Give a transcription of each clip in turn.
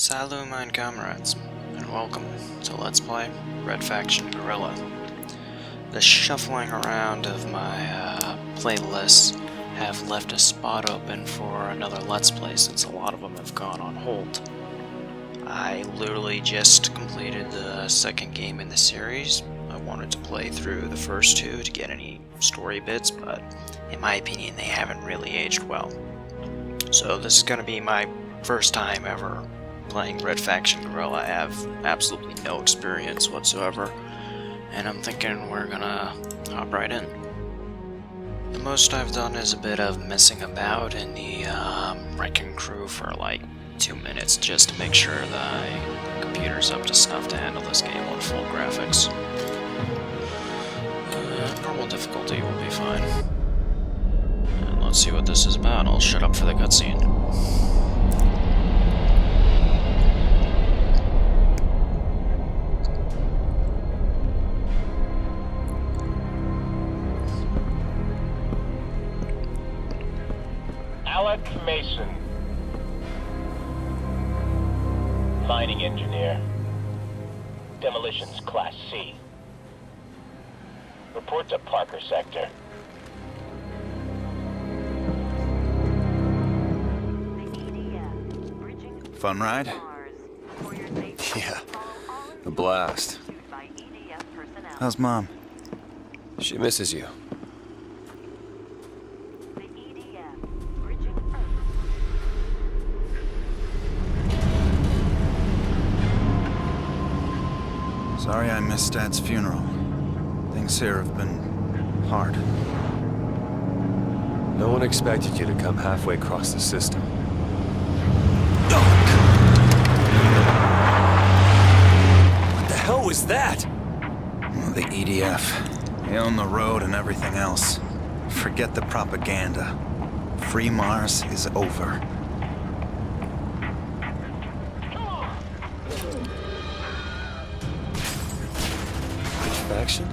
Salut mine comrades, and welcome to Let's Play Red Faction Guerrilla. The shuffling around of my playlists have left a spot open for another Let's Play since a lot of them have gone on hold. I literally just completed the second game in the series. I wanted to play through the first two to get any story bits, but in my opinion they haven't really aged well. So this is going to be my first time ever playing Red Faction Guerrilla. I have absolutely no experience whatsoever, and I'm thinking we're gonna hop right in. The most I've done is a bit of messing about in the wrecking crew for like 2 minutes just to make sure the computer's up to snuff to handle this game on full graphics. Normal difficulty will be fine. And let's see what this is about. I'll shut up for the cutscene. Mason, mining engineer, demolitions class C. Report to Parker sector. Fun ride? Yeah, a blast. How's Mom? She misses you. Sorry I missed Dad's funeral. Things here have been hard. No one expected you to come halfway across the system. What the hell was that? Well, the EDF. They own the road and everything else. Forget the propaganda. Free Mars is over. Faction?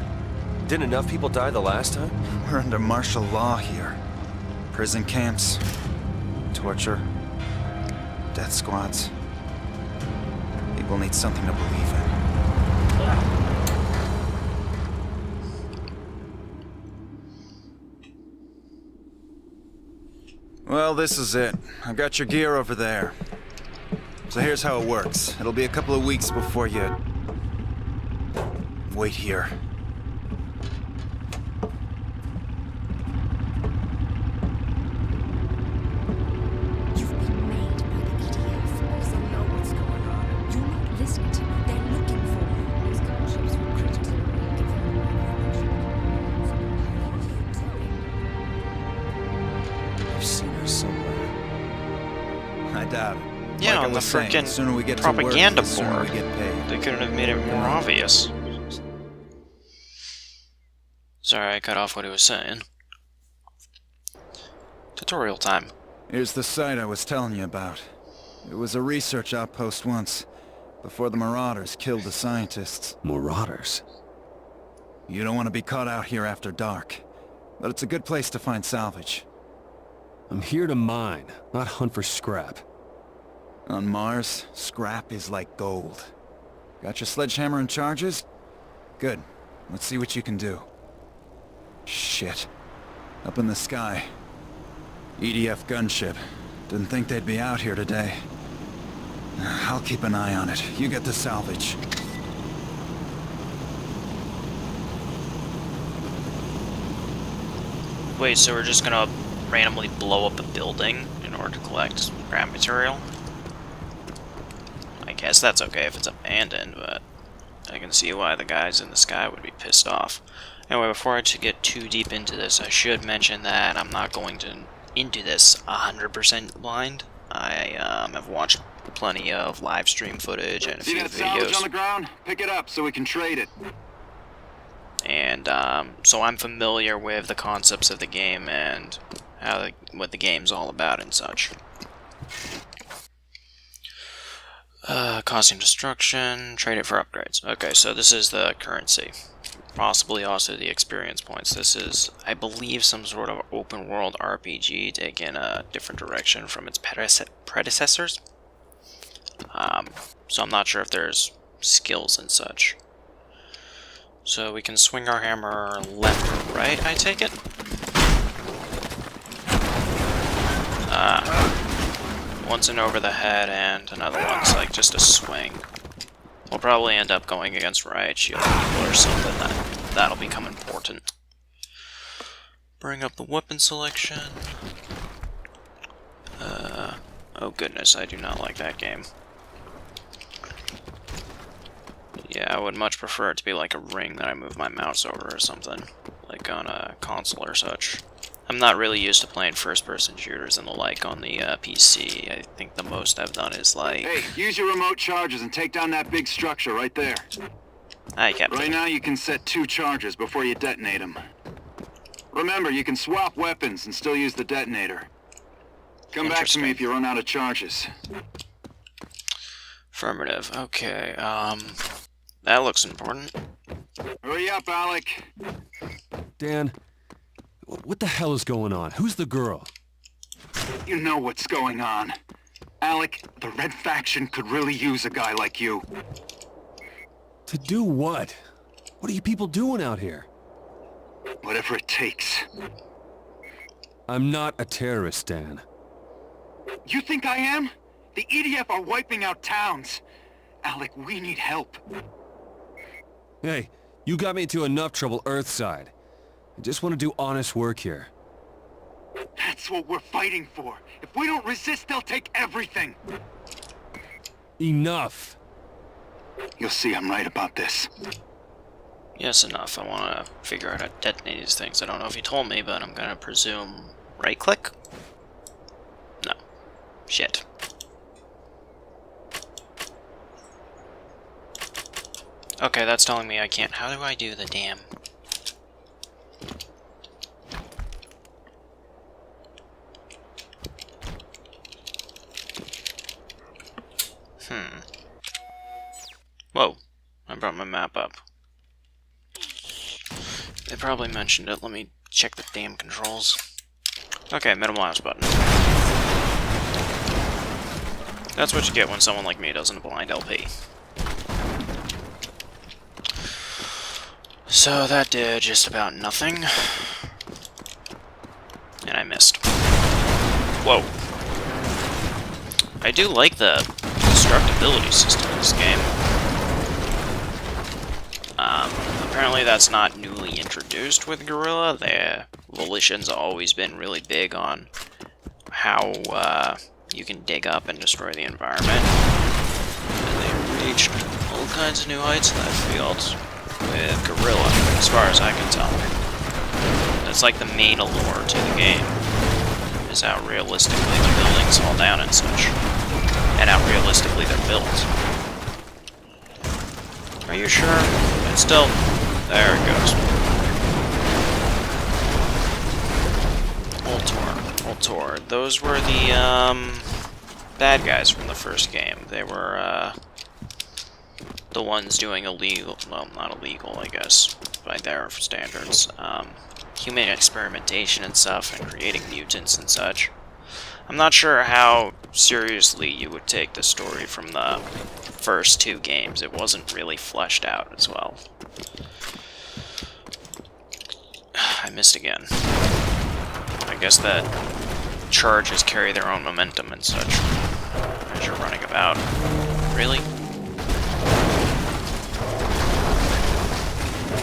Didn't enough people die the last time? We're under martial law here. Prison camps, torture, death squads. People need something to believe in. Well, this is it. I've got your gear over there. So here's how it works. It'll be a couple of weeks before you... wait here. You've been made by the EDF. Also know what's going on. You're not listening to me. They're looking for you. Those gunships were critical. I've seen her somewhere. I doubt it. Yeah, Like I on the was saying, frickin' the sooner we get to work, propaganda the sooner we board. get paid. They couldn't have made it more obvious. Sorry, I cut off what he was saying. Tutorial time. Here's the site I was telling you about. It was a research outpost once, before the Marauders killed the scientists. Marauders? You don't want to be caught out here after dark, but it's a good place to find salvage. I'm here to mine, not hunt for scrap. On Mars, scrap is like gold. Got your sledgehammer and charges? Good. Let's see what you can do. Shit. Up in the sky. EDF gunship. Didn't think they'd be out here today. I'll keep an eye on it. You get the salvage. Wait, so we're just gonna randomly blow up a building in order to collect scrap material? I guess that's okay if it's abandoned, but I can see why the guys in the sky would be pissed off. Anyway, before I get too deep into this, I should mention that I'm not going into this 100% blind. I have watched plenty of live stream footage and a few salvage on videos. the ground? Pick it up so we can trade it. And so I'm familiar with the concepts of the game and what the game's all about and such. Causing destruction, trade it for upgrades. Okay, so this is the currency. Possibly also the experience points. This is, I believe, some sort of open world RPG taking a different direction from its predecessors. So I'm not sure if there's skills and such. So we can swing our hammer left or right, I take it? One's an over the head and another one's like just a swing. We'll probably end up going against riot shield people or something. That'll become important. Bring up the weapon selection. Oh goodness, I do not like that game. Yeah, I would much prefer it to be like a ring that I move my mouse over or something. Like on a console or such. I'm not really used to playing first-person shooters and the like on the PC. I think the most I've done is like... Hey, use your remote charges and take down that big structure right there. Hi, Captain. Right now you can set 2 charges before you detonate them. Remember, you can swap weapons and still use the detonator. Come back to me if you run out of charges. Affirmative. Okay, that looks important. Hurry up, Alec. Dan, what the hell is going on? Who's the girl? You know what's going on. Alec, the Red Faction could really use a guy like you. To do what? What are you people doing out here? Whatever it takes. I'm not a terrorist, Dan. You think I am? The EDF are wiping out towns. Alec, we need help. Hey, you got me into enough trouble Earthside. I just want to do honest work here. That's what we're fighting for. If we don't resist, they'll take everything. Enough! You'll see I'm right about this. Yes, enough. I want to figure out how to detonate these things. I don't know if you told me, but I'm going to presume right-click? No. Shit. Okay, that's telling me I can't. How do I do the damn... Whoa. I brought my map up. They probably mentioned it. Let me check the damn controls. Okay, middle mouse button. That's what you get when someone like me doesn't blind LP. So that did just about nothing. And I missed. Whoa. I do like the destructibility system in this game. Apparently that's not newly introduced with Guerrilla. Volition's always been really big on how you can dig up and destroy the environment. And they reached all kinds of new heights in that field with Guerrilla, as far as I can tell. It's like the main allure to the game, is how realistically the buildings fall down and such, and how realistically they're built. Are you sure? It's still... There it goes. Ultor. Those were the, bad guys from the first game. They were, the ones doing illegal... Well, not illegal, I guess, by their standards. Human experimentation and stuff, and creating mutants and such. I'm not sure how seriously you would take the story from the first 2 games. It wasn't really fleshed out as well. I missed again. I guess that charges carry their own momentum and such as you're running about. Really?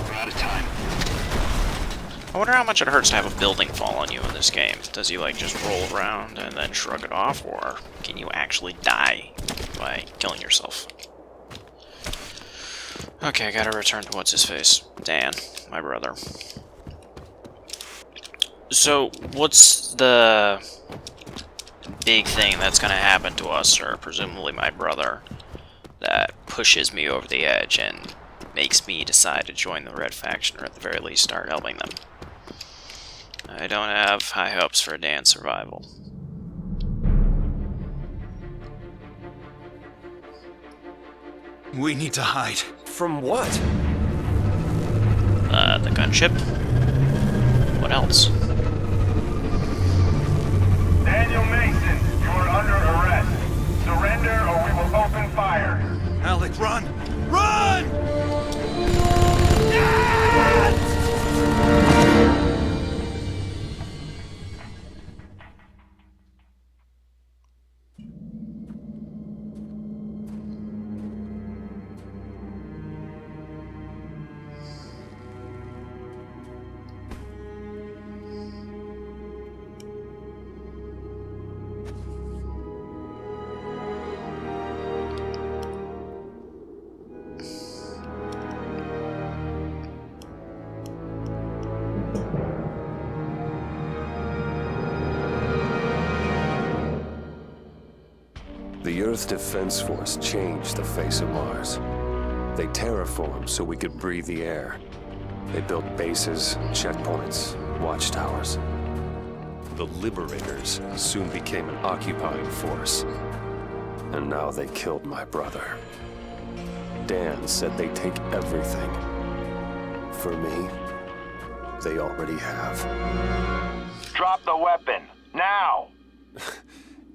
We're out of time. I wonder how much it hurts to have a building fall on you in this game. Does he like just roll around and then shrug it off, or can you actually die by killing yourself? Okay, gotta return to what's-his-face. Dan, my brother. So, what's the big thing that's gonna happen to us, or presumably my brother, that pushes me over the edge and makes me decide to join the Red Faction, or at the very least start helping them? I don't have high hopes for Dan's survival. We need to hide. From what? The gunship? What else? Daniel Mason, you are under arrest. Surrender or we will open fire. Alec, run! Run! The Earth's Defense Force changed the face of Mars. They terraformed so we could breathe the air. They built bases, checkpoints, watchtowers. The Liberators soon became an occupying force. And now they killed my brother. Dan said they'd take everything. For me, they already have. Drop the weapon, now!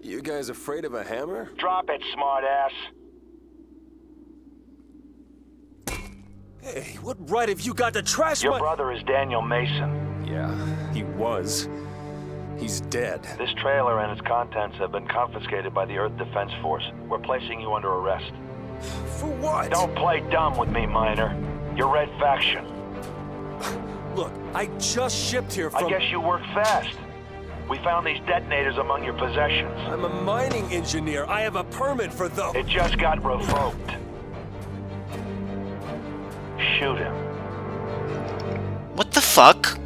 You guys afraid of a hammer? Drop it, smartass. Hey, what right have you got to trash Your my— brother is Daniel Mason. Yeah, he was. He's dead. This trailer and its contents have been confiscated by the Earth Defense Force. We're placing you under arrest. For what? Don't play dumb with me, Miner. You're Red Faction. Look, I just shipped here from— I guess you work fast. We found these detonators among your possessions. I'm a mining engineer. I have a permit for those. It just got revoked. Shoot him. What the fuck?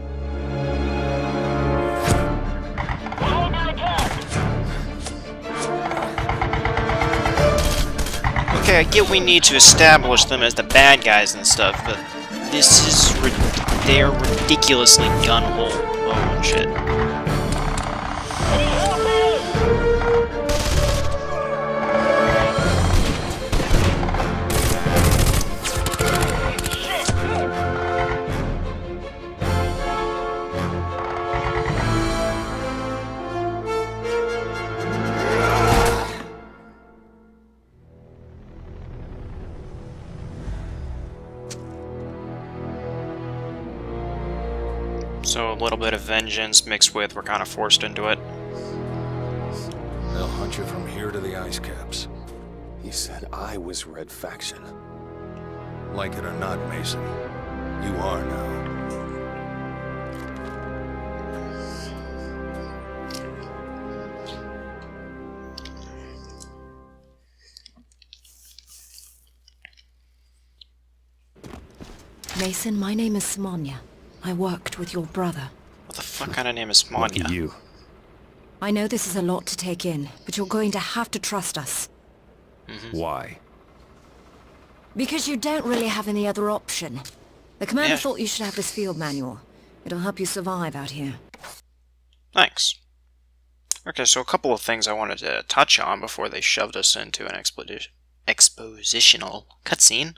Okay, I get we need to establish them as the bad guys and stuff, but this is they're ridiculously gun-hole. Oh shit. So a little bit of vengeance mixed with we're kind of forced into it. They'll hunt you from here to the ice caps. He said I was Red Faction. Like it or not, Mason, you are now. Mason, my name is Smanya. I worked with your brother. What the fuck kind of name is Lucky Smanya? you. I know this is a lot to take in, but you're going to have to trust us. Why? Because you don't really have any other option. The commander Yeah. thought you should have this field manual. It'll help you survive out here. Thanks. Okay, so a couple of things I wanted to touch on before they shoved us into an expositional cutscene.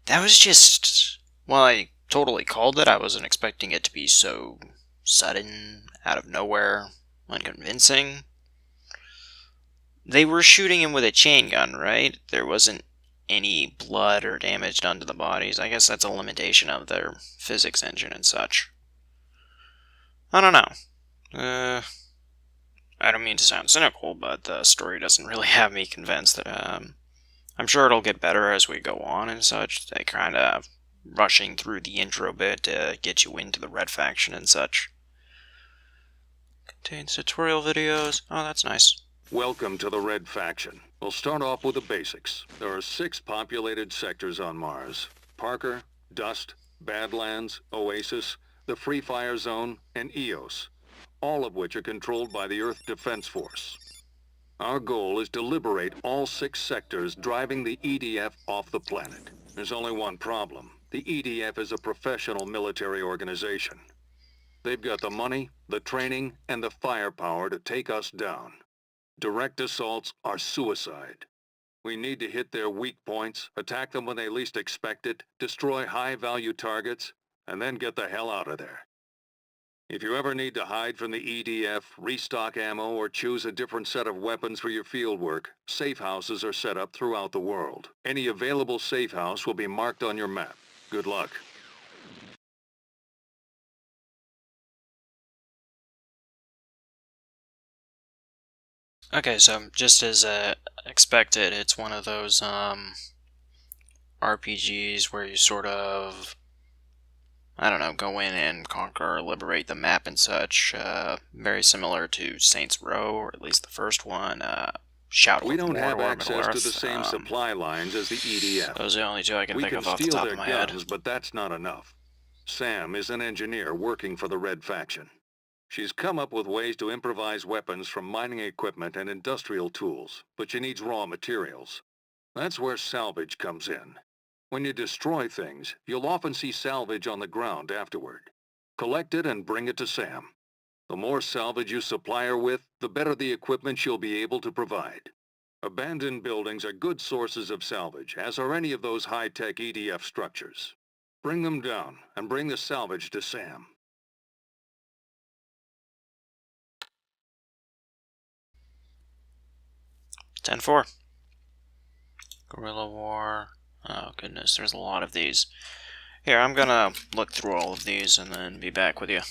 That was just... well, I totally called it. I wasn't expecting it to be so sudden, out of nowhere, unconvincing. They were shooting him with a chain gun, right? There wasn't any blood or damage done to the bodies. I guess that's a limitation of their physics engine and such. I don't know. I don't mean to sound cynical, but the story doesn't really have me convinced. I'm sure it'll get better as we go on and such. They kind of rushing through the intro bit to get you into the Red Faction and such. Contains tutorial videos. Oh, that's nice. Welcome to the Red Faction. We'll start off with the basics. There are 6 populated sectors on Mars. Parker, Dust, Badlands, Oasis, the Free Fire Zone, and Eos, all of which are controlled by the Earth Defense Force. Our goal is to liberate all 6 sectors, driving the EDF off the planet. There's only one problem. The EDF is a professional military organization. They've got the money, the training, and the firepower to take us down. Direct assaults are suicide. We need to hit their weak points, attack them when they least expect it, destroy high-value targets, and then get the hell out of there. If you ever need to hide from the EDF, restock ammo, or choose a different set of weapons for your fieldwork, safe houses are set up throughout the world. Any available safe house will be marked on your map. Good luck. Okay, so just as expected, it's one of those RPGs where you sort of, I don't know, go in and conquer, liberate the map and such. Very similar to Saints Row, or at least the first one. Shadow We of don't have Mordor, access to the Middle-earth. same supply lines as the EDF. Those are the only two I can We think can of off the steal top their of my head. guns, but that's not enough. Sam is an engineer working for the Red Faction. She's come up with ways to improvise weapons from mining equipment and industrial tools, but she needs raw materials. That's where salvage comes in. When you destroy things, you'll often see salvage on the ground afterward. Collect it and bring it to Sam. The more salvage you supply her with, the better the equipment she'll be able to provide. Abandoned buildings are good sources of salvage, as are any of those high-tech EDF structures. Bring them down, and bring the salvage to Sam. "10-4. Guerrilla War. Oh goodness, there's a lot of these. Here, I'm gonna look through all of these and then be back with you.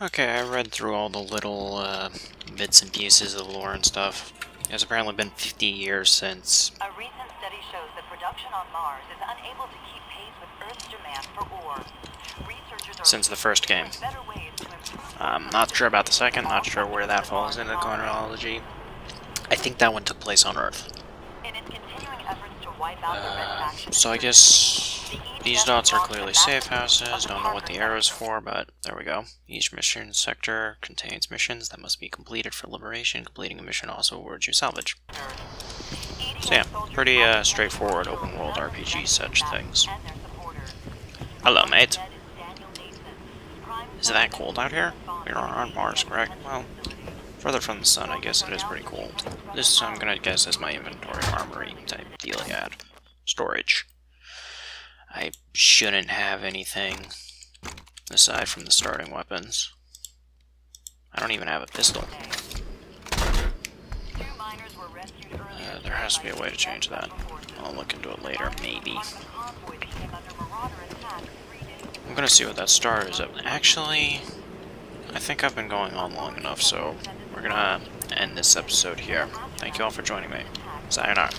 Okay, I read through all the little bits and pieces of lore and stuff. It's apparently been 50 years since A recent study shows that production on Mars is unable to keep pace with Earth's demand for ore. Researchers are since the first game. better ways to improve. Not sure about the second, not sure where that falls into chronology. I think that one took place on Earth. In its continuing efforts to wipe out the Red Faction, So I guess these dots are clearly safe houses. Don't know what the arrow's for, but there we go. Each mission sector contains missions that must be completed for liberation. Completing a mission also awards you salvage. So yeah, pretty straightforward open world RPG such things. and their supporters. Hello, mate. That is Daniel Mason. Crime Is it that cold out here? We're on Mars, correct? Well, further from the sun, I guess it is pretty cold. This, I'm gonna guess, is my inventory armory type dealiad. Storage. I shouldn't have anything aside from the starting weapons. I don't even have a pistol. Two miners were rescued earlier. There has to be a way to change that. I'll look into it later, maybe. On the convoy that came under Marauder attack 3 days ago. I'm gonna see what that star is up. Actually, I think I've been going on long enough, so we're gonna end this episode here. Thank you all for joining me. Sayonara.